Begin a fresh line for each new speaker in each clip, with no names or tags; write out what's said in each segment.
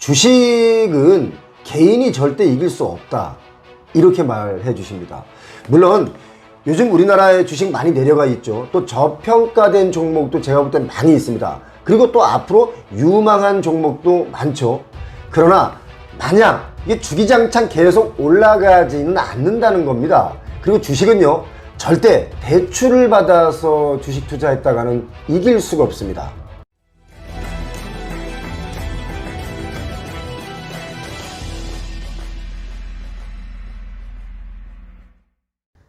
주식은 개인이 절대 이길 수 없다, 이렇게 말해 주십니다. 물론 요즘 우리나라에 주식 많이 내려가 있죠. 또 저평가된 종목도 제가 볼 땐 많이 있습니다. 그리고 또 앞으로 유망한 종목도 많죠. 그러나 만약 이게 주기장창 계속 올라가지는 않는다는 겁니다. 그리고 주식은요, 절대 대출을 받아서 주식 투자했다가는 이길 수가 없습니다.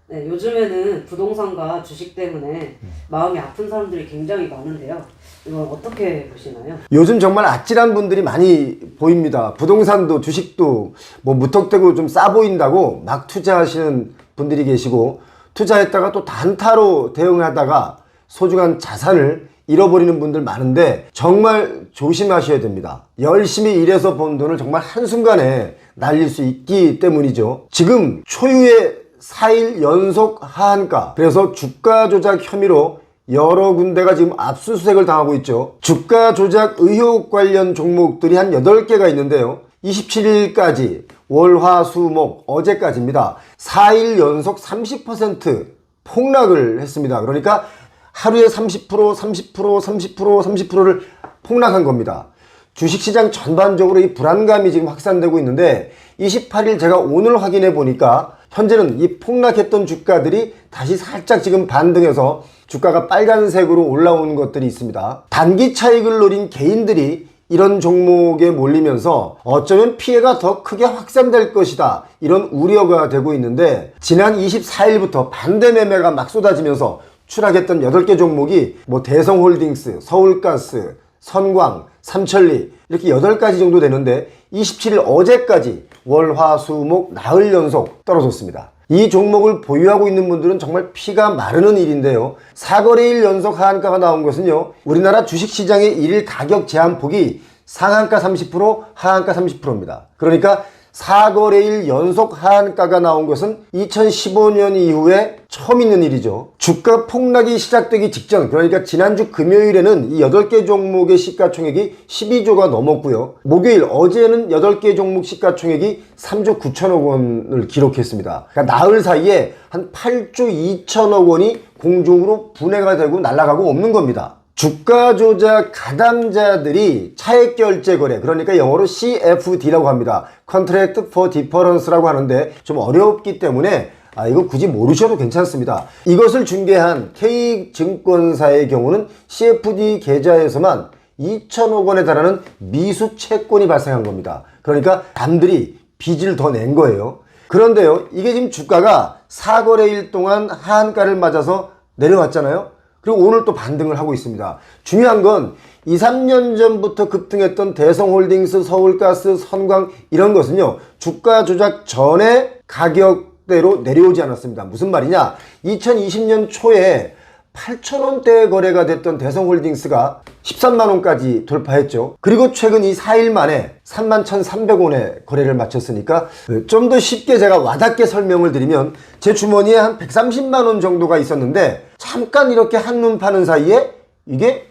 네, 요즘에는 부동산과 주식 때문에 마음이 아픈 사람들이 굉장히 많은데요. 이건 어떻게 보시나요?
요즘 정말 아찔한 분들이 많이 보입니다. 부동산도 주식도 뭐 무턱대고 좀 싸 보인다고 막 투자하시는 분들이 계시고, 투자했다가 또 단타로 대응하다가 소중한 자산을 잃어버리는 분들 많은데 정말 조심하셔야 됩니다. 열심히 일해서 번 돈을 정말 한순간에 날릴 수 있기 때문이죠. 지금 초유의 4일 연속 하한가, 그래서 주가 조작 혐의로 여러 군데가 지금 압수수색을 당하고 있죠. 주가 조작 의혹 관련 종목들이 한 8개가 있는데요. 27일까지 월화수목 어제까지입니다. 4일 연속 30% 폭락을 했습니다. 그러니까 하루에 30%, 30%, 30%, 30%를 폭락한 겁니다. 주식시장 전반적으로 이 불안감이 지금 확산되고 있는데, 28일 제가 오늘 확인해 보니까 현재는 이 폭락했던 주가들이 다시 살짝 지금 반등해서 주가가 빨간색으로 올라오는 것들이 있습니다. 단기 차익을 노린 개인들이 이런 종목에 몰리면서 어쩌면 피해가 더 크게 확산될 것이다, 이런 우려가 되고 있는데, 지난 24일부터 반대 매매가 막 쏟아지면서 추락했던 8개 종목이 뭐 대성홀딩스, 서울가스, 선광, 삼천리 이렇게 8가지 정도 되는데, 27일 어제까지 월화수목 나흘 연속 떨어졌습니다. 이 종목을 보유하고 있는 분들은 정말 피가 마르는 일인데요. 4거래일 연속 하한가가 나온 것은요, 우리나라 주식시장의 일일 가격 제한폭이 상한가 30%, 하한가 30%입니다. 그러니까 4거래일 연속 하한가가 나온 것은 2015년 이후에 처음 있는 일이죠. 주가 폭락이 시작되기 직전, 그러니까 지난주 금요일에는 이 8개 종목의 시가총액이 12조가 넘었고요. 목요일 어제는 8개 종목 시가총액이 3조 9천억 원을 기록했습니다. 그러니까 나흘 사이에 한 8조 2천억 원이 공중으로 분해가 되고 날아가고 없는 겁니다. 주가 조작 가담자들이 차액 결제 거래, 그러니까 영어로 CFD라고 합니다. Contract for Difference라고 하는데 좀 어렵기 때문에 이거 굳이 모르셔도 괜찮습니다. 이것을 중개한 K증권사의 경우는 CFD 계좌에서만 2천억 원에 달하는 미수 채권이 발생한 겁니다. 그러니까 남들이 빚을 더 낸 거예요. 그런데요, 이게 지금 주가가 4거래일 동안 하한가를 맞아서 내려왔잖아요. 그리고 오늘 또 반등을 하고 있습니다. 중요한 건 2, 3년 전부터 급등했던 대성홀딩스, 서울가스, 선광 이런 것은요, 주가 조작 전에 가격대로 내려오지 않았습니다. 무슨 말이냐, 2020년 초에 8,000원대에 거래가 됐던 대성홀딩스가 13만원까지 돌파했죠. 그리고 최근 이 4일 만에 31,300원에 거래를 마쳤으니까, 좀 더 쉽게 제가 와닿게 설명을 드리면, 제 주머니에 한 130만원 정도가 있었는데 잠깐 이렇게 한눈 파는 사이에 이게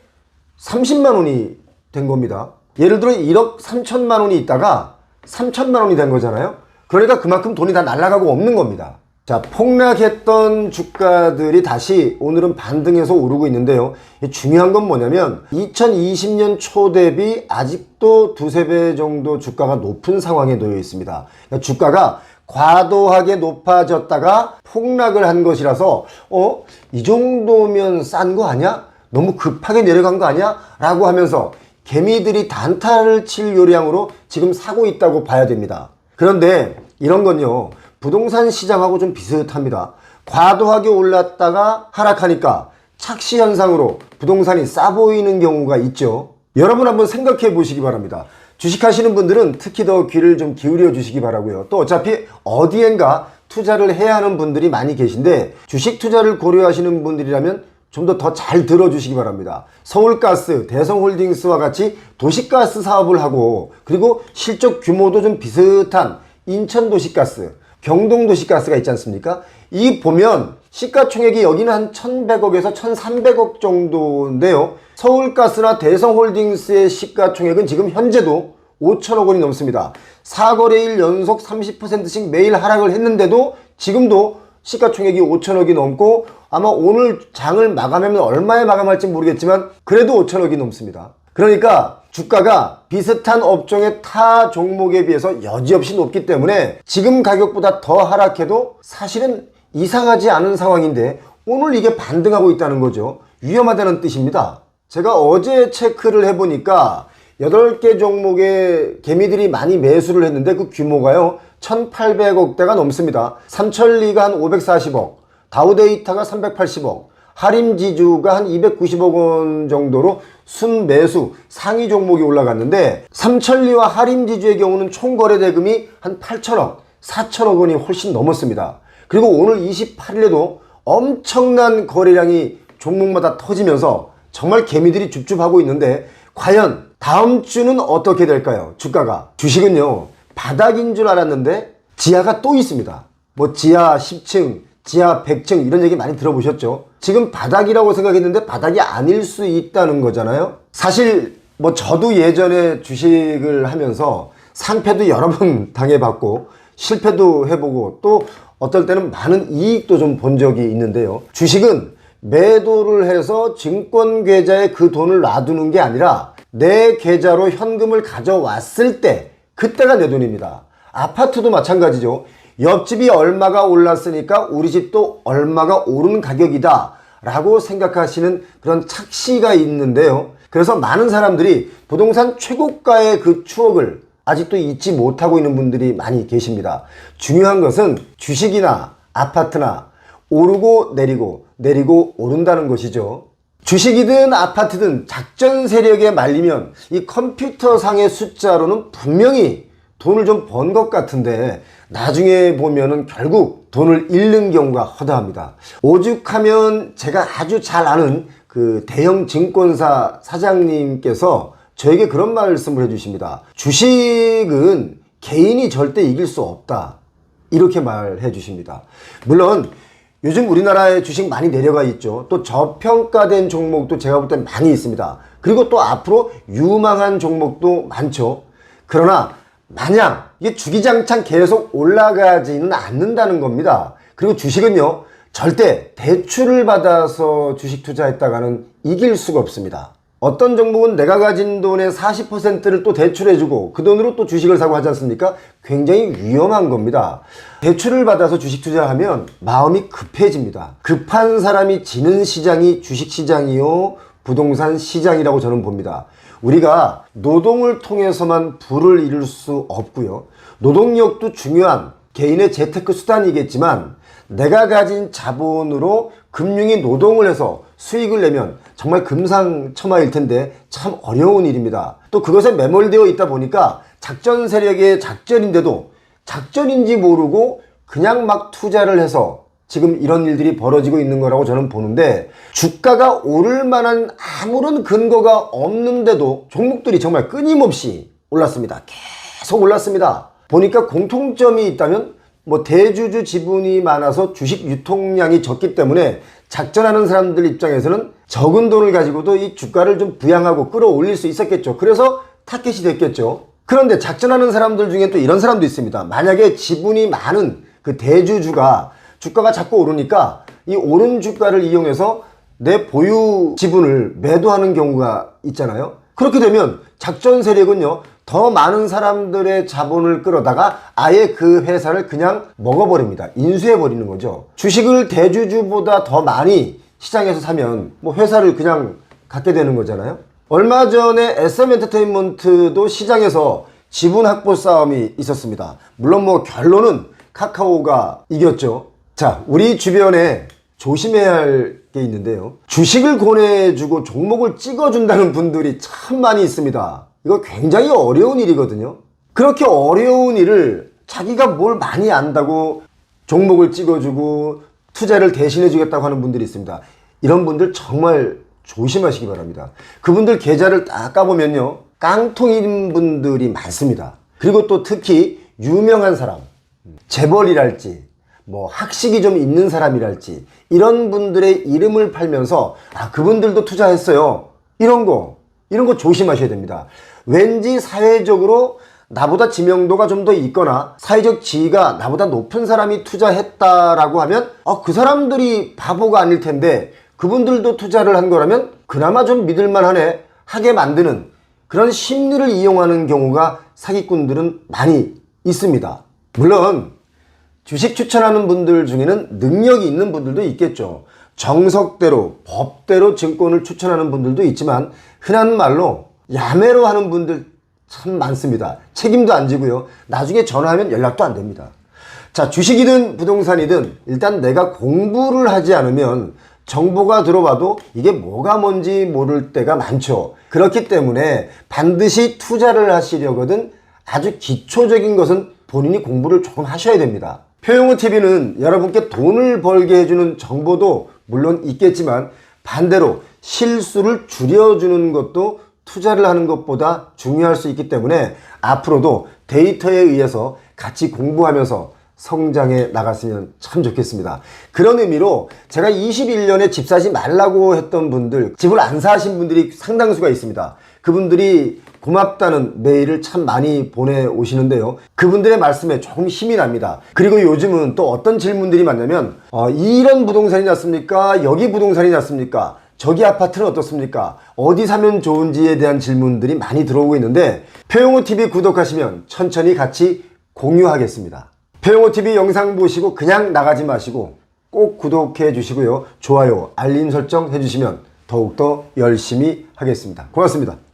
30만원이 된 겁니다. 예를 들어 1억 3천만원이 있다가 3천만원이 된 거잖아요. 그러니까 그만큼 돈이 다 날아가고 없는 겁니다. 자, 폭락했던 주가들이 다시 오늘은 반등해서 오르고 있는데요. 중요한 건 뭐냐면 2020년 초 대비 아직도 2~3배 정도 주가가 높은 상황에 놓여 있습니다. 그러니까 주가가 과도하게 높아졌다가 폭락을 한 것이라서 이 정도면 싼 거 아니야? 너무 급하게 내려간 거 아니야? 라고 하면서 개미들이 단타를 칠 요량으로 지금 사고 있다고 봐야 됩니다. 그런데 이런 건요, 부동산 시장하고 좀 비슷합니다. 과도하게 올랐다가 하락하니까 착시 현상으로 부동산이 싸 보이는 경우가 있죠. 여러분 한번 생각해 보시기 바랍니다. 주식하시는 분들은 특히 더 귀를 좀 기울여 주시기 바라고요. 또 어차피 어디엔가 투자를 해야 하는 분들이 많이 계신데, 주식 투자를 고려하시는 분들이라면 좀 더 잘 들어주시기 바랍니다. 서울가스, 대성홀딩스와 같이 도시가스 사업을 하고, 그리고 실적 규모도 좀 비슷한 인천도시가스, 경동도시가스가 있지 않습니까? 이 보면 시가총액이 여기는 한 1,100억에서 1,300억 정도인데요. 서울가스나 대성홀딩스의 시가총액은 지금 현재도 5천억 원이 넘습니다. 4거래일 연속 30%씩 매일 하락을 했는데도 지금도 시가총액이 5천억이 넘고 아마 오늘 장을 마감하면 얼마에 마감할지 모르겠지만 그래도 5천억이 넘습니다. 그러니까 주가가 비슷한 업종의 타 종목에 비해서 여지없이 높기 때문에 지금 가격보다 더 하락해도 사실은 이상하지 않은 상황인데 오늘 이게 반등하고 있다는 거죠. 위험하다는 뜻입니다. 제가 어제 체크를 해보니까 8개 종목의 개미들이 많이 매수를 했는데 그 규모가요 1800억대가 넘습니다. 삼천리가 한 540억, 다우데이터가 380억, 하림지주가 한 290억 원 정도로 순매수 상위 종목이 올라갔는데 삼천리와 하림지주의 경우는 총 거래 대금이 한 8천억, 4천억 원이 훨씬 넘었습니다. 그리고 오늘 28일에도 엄청난 거래량이 종목마다 터지면서 정말 개미들이 줍줍하고 있는데 과연 다음 주는 어떻게 될까요? 주가가. 주식은요 바닥인 줄 알았는데 지하가 또 있습니다. 뭐 지하 10층, 지하 100층 이런 얘기 많이 들어보셨죠? 지금 바닥이라고 생각했는데 바닥이 아닐 수 있다는 거잖아요. 사실 뭐 저도 예전에 주식을 하면서 상패도 여러 번 당해봤고 실패도 해보고 또 어떨 때는 많은 이익도 좀 본 적이 있는데요. 주식은 매도를 해서 증권 계좌에 그 돈을 놔두는 게 아니라 내 계좌로 현금을 가져왔을 때 그때가 내 돈입니다. 아파트도 마찬가지죠. 옆집이 얼마가 올랐으니까 우리 집도 얼마가 오른 가격이다 라고 생각하시는 그런 착시가 있는데요. 그래서 많은 사람들이 부동산 최고가의 그 추억을 아직도 잊지 못하고 있는 분들이 많이 계십니다. 중요한 것은 주식이나 아파트나 오르고 내리고 내리고 오른다는 것이죠. 주식이든 아파트든 작전 세력에 말리면 이 컴퓨터상의 숫자로는 분명히 돈을 좀 번 것 같은데 나중에 보면은 결국 돈을 잃는 경우가 허다합니다. 오죽하면 제가 아주 잘 아는 그 대형 증권사 사장님께서 저에게 그런 말씀을 해주십니다. 주식은 개인이 절대 이길 수 없다. 이렇게 말해 주십니다. 물론 요즘 우리나라에 주식 많이 내려가 있죠. 또 저평가된 종목도 제가 볼 땐 많이 있습니다. 그리고 또 앞으로 유망한 종목도 많죠. 그러나 마냥 이게 주기장창 계속 올라가지는 않는다는 겁니다. 그리고 주식은요 절대 대출을 받아서 주식 투자했다가는 이길 수가 없습니다. 어떤 종목은 내가 가진 돈의 40%를 또 대출해주고 그 돈으로 또 주식을 사고 하지 않습니까? 굉장히 위험한 겁니다. 대출을 받아서 주식 투자하면 마음이 급해집니다. 급한 사람이 지는 시장이 주식시장이요 부동산 시장이라고 저는 봅니다. 우리가 노동을 통해서만 부를 이룰 수 없고요. 노동력도 중요한 개인의 재테크 수단이겠지만 내가 가진 자본으로 금융이 노동을 해서 수익을 내면 정말 금상첨화일 텐데 참 어려운 일입니다. 또 그것에 매몰되어 있다 보니까 작전 세력의 작전인데도 작전인지 모르고 그냥 막 투자를 해서 지금 이런 일들이 벌어지고 있는 거라고 저는 보는데 주가가 오를 만한 아무런 근거가 없는데도 종목들이 정말 끊임없이 올랐습니다. 계속 올랐습니다. 보니까 공통점이 있다면 뭐 대주주 지분이 많아서 주식 유통량이 적기 때문에 작전하는 사람들 입장에서는 적은 돈을 가지고도 이 주가를 좀 부양하고 끌어올릴 수 있었겠죠. 그래서 타겟이 됐겠죠. 그런데 작전하는 사람들 중에 또 이런 사람도 있습니다. 만약에 지분이 많은 그 대주주가 주가가 자꾸 오르니까 이 오른 주가를 이용해서 내 보유 지분을 매도하는 경우가 있잖아요. 그렇게 되면 작전 세력은요 더 많은 사람들의 자본을 끌어다가 아예 그 회사를 그냥 먹어버립니다. 인수해버리는 거죠. 주식을 대주주보다 더 많이 시장에서 사면 뭐 회사를 그냥 갖게 되는 거잖아요. 얼마 전에 SM엔터테인먼트도 시장에서 지분 확보 싸움이 있었습니다. 물론 뭐 결론은 카카오가 이겼죠. 자, 우리 주변에 조심해야 할 게 있는데요. 주식을 권해주고 종목을 찍어준다는 분들이 참 많이 있습니다. 이거 굉장히 어려운 일이거든요. 그렇게 어려운 일을 자기가 뭘 많이 안다고 종목을 찍어주고 투자를 대신해 주겠다고 하는 분들이 있습니다. 이런 분들 정말 조심하시기 바랍니다. 그분들 계좌를 딱 까보면요 깡통인 분들이 많습니다. 그리고 또 특히 유명한 사람, 재벌이랄지 뭐 학식이 좀 있는 사람이랄지 이런 분들의 이름을 팔면서 아 그분들도 투자했어요 이런 거 조심하셔야 됩니다. 왠지 사회적으로 나보다 지명도가 좀 더 있거나 사회적 지위가 나보다 높은 사람이 투자했다라고 하면 그 사람들이 바보가 아닐 텐데 그분들도 투자를 한 거라면 그나마 좀 믿을만하네 하게 만드는 그런 심리를 이용하는 경우가 사기꾼들은 많이 있습니다. 물론 주식 추천하는 분들 중에는 능력이 있는 분들도 있겠죠. 정석대로 법대로 증권을 추천하는 분들도 있지만 흔한 말로 야매로 하는 분들 참 많습니다. 책임도 안 지고요. 나중에 전화하면 연락도 안 됩니다. 자, 주식이든 부동산이든 일단 내가 공부를 하지 않으면 정보가 들어와도 이게 뭐가 뭔지 모를 때가 많죠. 그렇기 때문에 반드시 투자를 하시려거든 아주 기초적인 것은 본인이 공부를 조금 하셔야 됩니다. 표용호TV는 여러분께 돈을 벌게 해주는 정보도 물론 있겠지만 반대로 실수를 줄여주는 것도 투자를 하는 것보다 중요할 수 있기 때문에 앞으로도 데이터에 의해서 같이 공부하면서 성장해 나갔으면 참 좋겠습니다. 그런 의미로 제가 21년에 집 사지 말라고 했던 분들, 집을 안 사신 분들이 상당수가 있습니다. 그분들이 고맙다는 메일을 참 많이 보내오시는데요. 그분들의 말씀에 조금 힘이 납니다. 그리고 요즘은 또 어떤 질문들이 많냐면 이런 부동산이 낫습니까? 여기 부동산이 낫습니까? 저기 아파트는 어떻습니까? 어디 사면 좋은지에 대한 질문들이 많이 들어오고 있는데 표용호TV 구독하시면 천천히 같이 공유하겠습니다. 표용호TV 영상 보시고 그냥 나가지 마시고 꼭 구독해 주시고요. 좋아요, 알림 설정 해주시면 더욱더 열심히 하겠습니다. 고맙습니다.